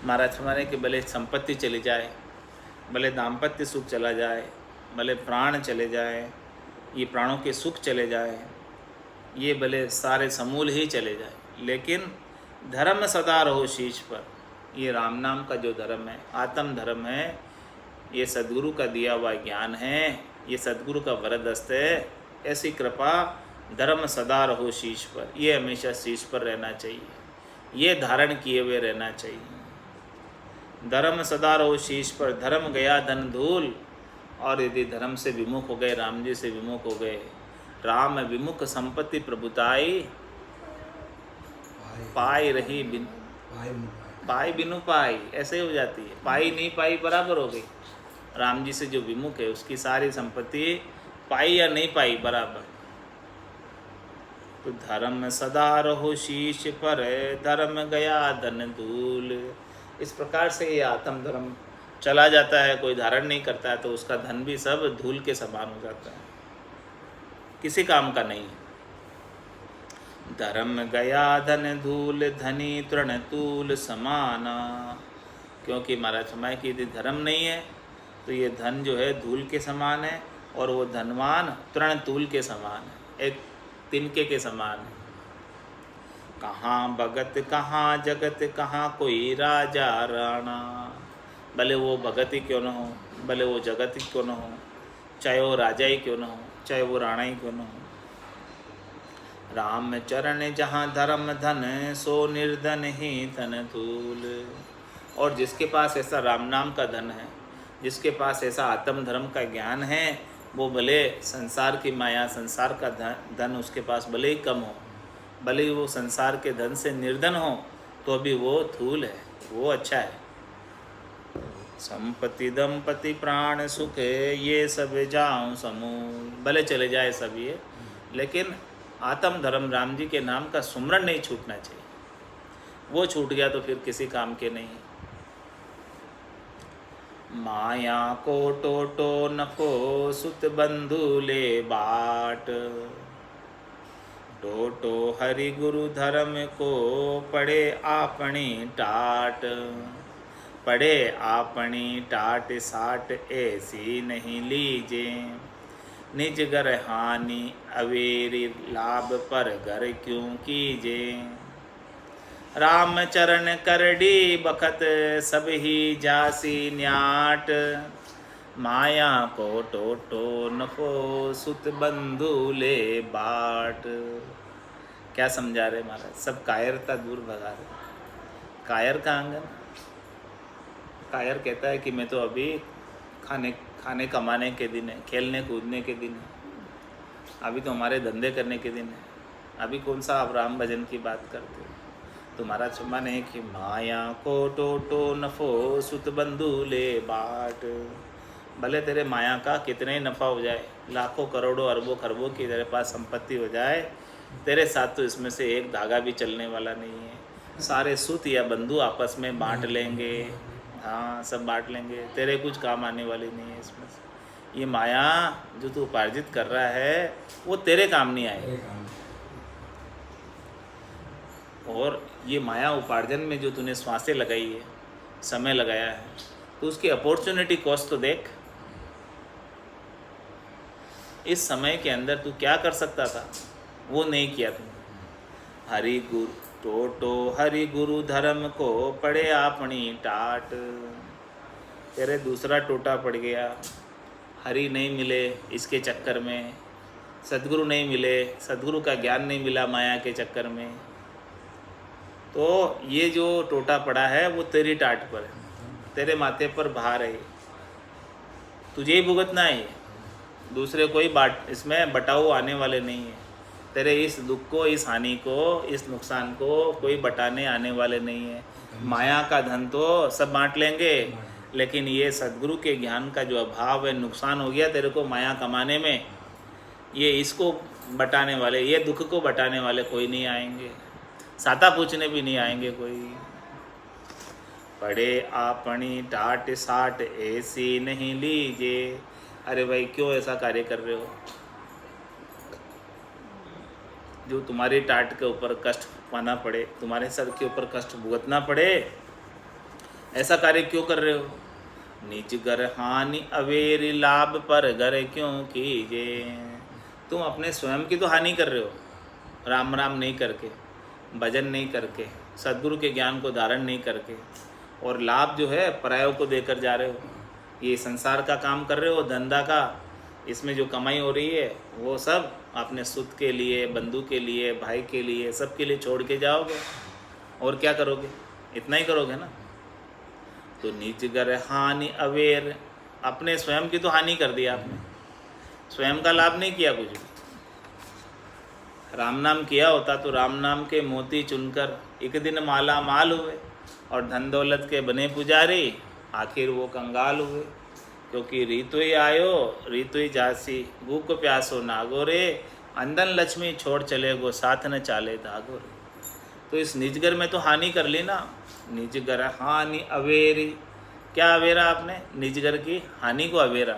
महाराज हमारे कि भले संपत्ति चली जाए, भले दाम्पत्य सुख चला जाए, भले प्राण चले जाए, ये प्राणों के सुख चले जाए, ये भले सारे समूल ही चले जाए, लेकिन धर्म सदा रहो शीश पर। ये राम नाम का जो धर्म है, आत्म धर्म है, ये सद्गुरु का दिया हुआ ज्ञान है, ये सद्गुरु का वरदस्त है। ऐसी कृपा धर्म सदा रहो शीश पर, ये हमेशा शीश पर रहना चाहिए, ये धारण किए हुए रहना चाहिए। धर्म सदा रहो शीश पर, धर्म गया धन धूल। और यदि धर्म से विमुख हो गए, राम जी से विमुख हो गए, राम विमुख संपत्ति प्रभुताई पाई रही बिन पाई बिनु पाई, ऐसे हो जाती है, पाई नहीं पाई बराबर हो गई। राम जी से जो विमुख है उसकी सारी संपत्ति पाई या नहीं पाई बराबर। तो धर्म सदा रहो शीश पर, धर्म गया धन धूल। इस प्रकार से ये आत्म धर्म चला जाता है, कोई धारण नहीं करता है तो उसका धन भी सब धूल के समान हो जाता है, किसी काम का नहीं। धर्म गया धन धूल, धनी तृण तूल समाना। क्योंकि महाराज समय की यदि धर्म नहीं है तो ये धन जो है धूल के समान है, और वो धनवान तृण तूल के समान है, एक तिनके के समान है। कहाँ भगत कहाँ जगत, कहाँ कोई राजा राणा। भले वो भगत ही क्यों न हो, भले वो जगत ही क्यों न हो, चाहे वो राजा ही क्यों न हो, चाहे वो राणा ही क्यों न हो। राम चरण जहाँ धर्म धन, सो निर्धन ही धन तूल। और जिसके पास ऐसा राम नाम का धन है, जिसके पास ऐसा आत्म धर्म का ज्ञान है, वो भले संसार की माया, संसार का धन उसके पास भले ही कम हो, भले ही वो संसार के धन से निर्धन हो, तो भी वो थूल है, वो अच्छा है। संपत्ति दंपति प्राण सुख, ये सब जाऊं समूल। भले चले जाए सब ये, लेकिन आत्म धर्म राम जी के नाम का सुमरन नहीं छूटना चाहिए। वो छूट गया तो फिर किसी काम के नहीं। माया को टोटो नको, सुत बंधु ले बाट। टोटो हरि गुरु धर्म को, पड़े आपनी टाट। पड़े आपनी टाट साट, ऐसी नहीं लीजे। निज घर हानि अवेरी, लाभ पर घर क्यों कीजे। राम चरण करडी बखत, सब ही जासी न्याट। माया को टोटो नको, सुत बंधु ले बाट। क्या समझा रहे महाराज? सब कायरता दूर भगा रहे। कायर का आंगन, कायर कहता है कि मैं तो अभी खाने कमाने के दिन है, खेलने कूदने के दिन है, अभी तो हमारे धंधे करने के दिन है, अभी कौन सा आप राम भजन की बात करते हो। तुम्हारा चुम्बन है कि माया को टोटो नफो, सुत बंधु ले बाट। भले तेरे माया का कितने नफ़ा हो जाए, लाखों करोड़ों अरबों खरबों की तेरे पास संपत्ति हो जाए, तेरे साथ तो इसमें से एक धागा भी चलने वाला नहीं है। सारे सुत या बंधु आपस में बांट लेंगे, हाँ सब बांट लेंगे, तेरे कुछ काम आने वाली नहीं है इसमें से। ये माया जो तू उपार्जित कर रहा है वो तेरे काम नहीं आएगा। और ये माया उपार्जन में जो तूने श्वासें लगाई है, समय लगाया है, तो उसकी अपॉर्चुनिटी कॉस्ट तो देख। इस समय के अंदर तू क्या कर सकता था, वो नहीं किया तूने। हरि गुरु टोटो हरि गुरु धर्म को, पड़े आपनी टाट। तेरे दूसरा टोटा पड़ गया, हरि नहीं मिले इसके चक्कर में, सद्गुरु नहीं मिले, सद्गुरु का ज्ञान नहीं मिला माया के चक्कर में, तो ये जो टोटा पड़ा है वो तेरी टाट पर है, तेरे माथे पर भार है, तुझे ही भुगतना है। दूसरे कोई इसमें बटाऊ आने वाले नहीं है। तेरे इस दुख को, इस हानि को, इस नुकसान को कोई बटाने आने वाले नहीं है। माया का धन तो सब बांट लेंगे, लेकिन ये सद्गुरु के ज्ञान का जो अभाव है, नुकसान हो गया तेरे को माया कमाने में, ये इसको बटाने वाले, ये दुख को बटाने वाले कोई नहीं आएंगे, साता पूछने भी नहीं आएंगे कोई। पड़े आपनी टाट साट, ऐसी नहीं लीजे। अरे भाई क्यों ऐसा कार्य कर रहे हो, जो तुम्हारी टाट के ऊपर कष्ट पाना पड़े, तुम्हारे सर के ऊपर कष्ट भुगतना पड़े, ऐसा कार्य क्यों कर रहे हो। निज घर हानि अवेरी, लाभ पर घर क्यों कीजे। तुम अपने स्वयं की तो हानि कर रहे हो, राम राम नहीं करके, भजन नहीं करके, सद्गुरु के ज्ञान को धारण नहीं करके, और लाभ जो है परायों को देकर जा रहे हो। ये संसार का काम कर रहे हो, धंधा का, इसमें जो कमाई हो रही है वो सब अपने सुत के लिए, बंधु के लिए, भाई के लिए, सब के लिए छोड़ के जाओगे, और क्या करोगे, इतना ही करोगे ना। तो नीच घर हानि अवेर, अपने स्वयं की तो हानि कर दी आपने, स्वयं का लाभ नहीं किया कुछ भी। राम नाम किया होता तो राम नाम के मोती चुनकर एक दिन माला माल हुए, और धन दौलत के बने पुजारी, आखिर वो कंगाल हुए। क्योंकि ऋतु ही आयो ऋतु ही जासी, भूख प्यासो नागो रे, अंदन लक्ष्मी छोड़ चले गो, साथ न चाले धागो रे। तो इस निजगर में तो हानि कर ली ना, निजगर हानि अवेरी। क्या अवेरा आपने? निजगर की हानि को अवेरा,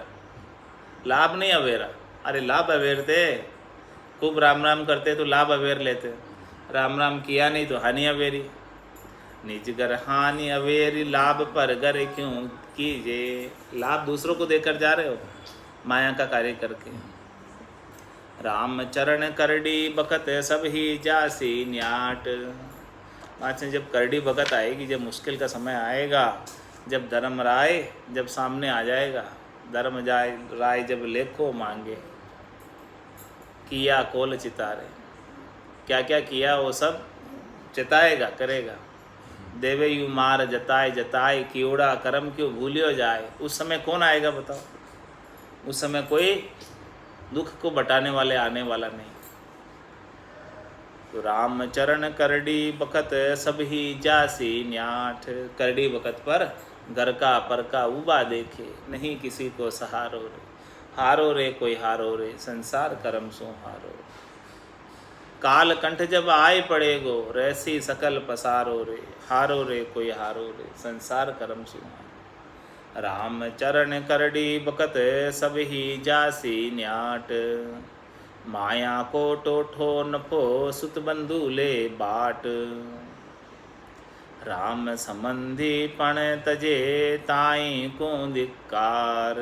लाभ नहीं अवेरा। अरे लाभ अवेरते, खूब राम राम करते तो लाभ अवेर लेते, राम राम किया नहीं तो हानि अवेरी। निजगर हानि अवेरी, लाभ पर गर क्यों कीजे। लाभ दूसरों को देकर जा रहे हो माया का कार्य करके। राम चरण करडी बखत सब ही जासी न्याट। आज से जब करडी बखत आएगी, जब मुश्किल का समय आएगा, जब धर्म राय जब सामने आ जाएगा, धर्म जाय राय जब लेखो मांगे, किया कोल चितारे, क्या क्या किया वो सब चिताएगा, करेगा। देवे यू मार जताए जताए, कियोड़ा कर्म क्यों भूलियो जाए। उस समय कौन आएगा बताओ? उस समय कोई दुख को बटाने वाले आने वाला नहीं। तो राम चरण करडी बखत सब ही जासी न्याठ। करडी बखत पर घर का पर का उबा देखे, नहीं किसी को सहारो रे। हारो रे कोई हारो रे, संसार कर्म सो हारो। काल कंठ जब आए पड़ेगो, रैसी सकल पसारो रे। हारो रे कोई हारो रे, संसार कर्म सो हारो। राम चरण करडी बखत सब ही जासी न्याट। माया को टोठो नफो सुत बंधु ले बाट। राम संबंधी पण तजे ताई को धिक्कार।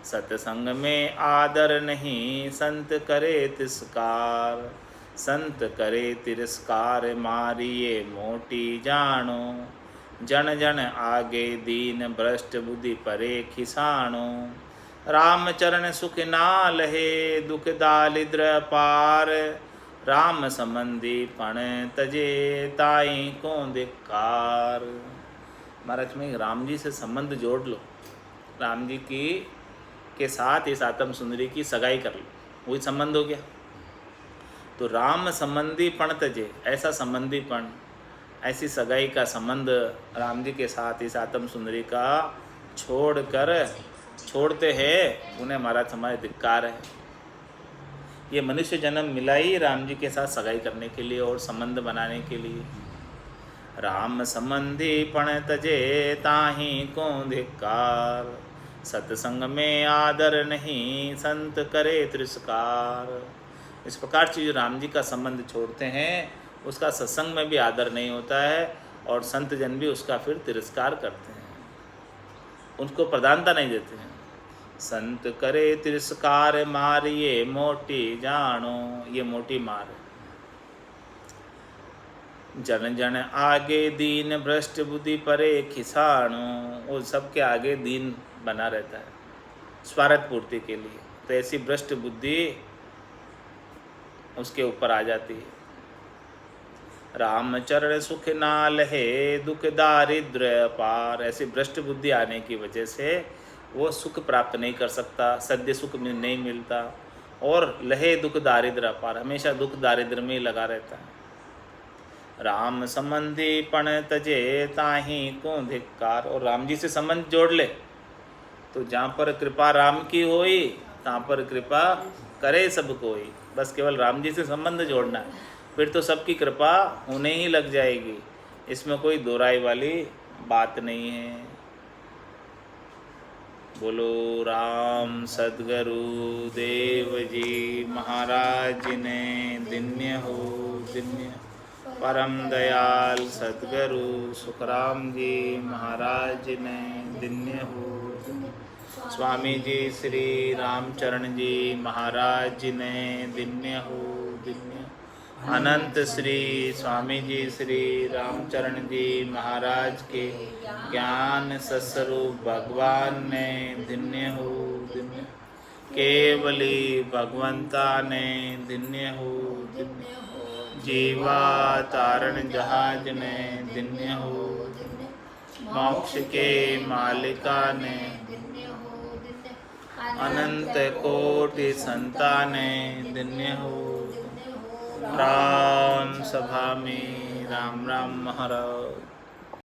सत्संग में आदर नहीं संत करे तिरस्कार। संत करे तिरस्कार मारिए मोटी जानो। जन जन आगे दीन भ्रष्ट बुद्धि परे खिसाणो। राम चरण सुख ना लहे दुख दालिद्र पार। राम संबंधी पण तजे ताई को धिक्कार। महाराज में राम जी से संबंध जोड़ लो, राम जी की के साथ इस आत्म सुंदरी की सगाई कर लो, वही संबंध हो गया। तो राम संबंधी पण तजे, ऐसा संबंधीपण, ऐसी सगाई का संबंध राम जी के साथ इस आत्म सुंदरी का छोड़ते हैं, उन्हें महाराज हमारे धिक्कार है। ये मनुष्य जन्म मिला ही राम जी के साथ सगाई करने के लिए और संबंध बनाने के लिए। राम संबंधी पण तजे ताही को धिक्कार। सत्संग में आदर नहीं संत करे तिरस्कार। इस प्रकार से जो राम जी का संबंध छोड़ते हैं, उसका सत्संग में भी आदर नहीं होता है और संत जन भी उसका फिर तिरस्कार करते हैं, उनको प्रधानता नहीं देते हैं। संत करे तिरस्कार मारिए मोटी जानो, ये मोटी मार है। जन जन आगे दीन भ्रष्ट बुद्धि परे खिसाणो, वो सबके आगे दीन बना रहता है स्वार्थ पूर्ति के लिए। तो ऐसी भ्रष्ट बुद्धि उसके ऊपर आ जाती है। रामचरण सुख ना लहे दुख दारिद्र पार। ऐसी भ्रष्ट बुद्धि आने की वजह से वो सुख प्राप्त नहीं कर सकता, सद्य सुख में नहीं मिलता, और लहे दुख दारिद्र पार, हमेशा दुख दारिद्र में ही लगा रहता है। राम संबंधी पण तजे ताही को धिक्कार। और राम जी से संबंध जोड़ ले तो जहाँ पर कृपा राम की होई तहाँ पर कृपा करे सब कोई। बस केवल राम जी से संबंध जोड़ना है, फिर तो सबकी कृपा होने ही लग जाएगी, इसमें कोई दो राय वाली बात नहीं है। बोलो राम सद्गुरु देव जी महाराज ने धन्य हो धन्य। परम दयाल सद्गुरु सुखराम जी महाराज ने धन्य हो। स्वामी जी श्री रामचरण जी महाराज ने धन्य हो धन्य। अनंत श्री स्वामी जी श्री रामचरण जी महाराज के ज्ञान सस्वरूप भगवान ने धन्य हो धन्य। केवली भगवंता ने धन्य हो धन्य। जीवा तारण जहाज ने धन्य हो। मोक्ष के मालिका ने अनंत कोटि संताने धन्य हो। राम सभा में राम राम महाराज।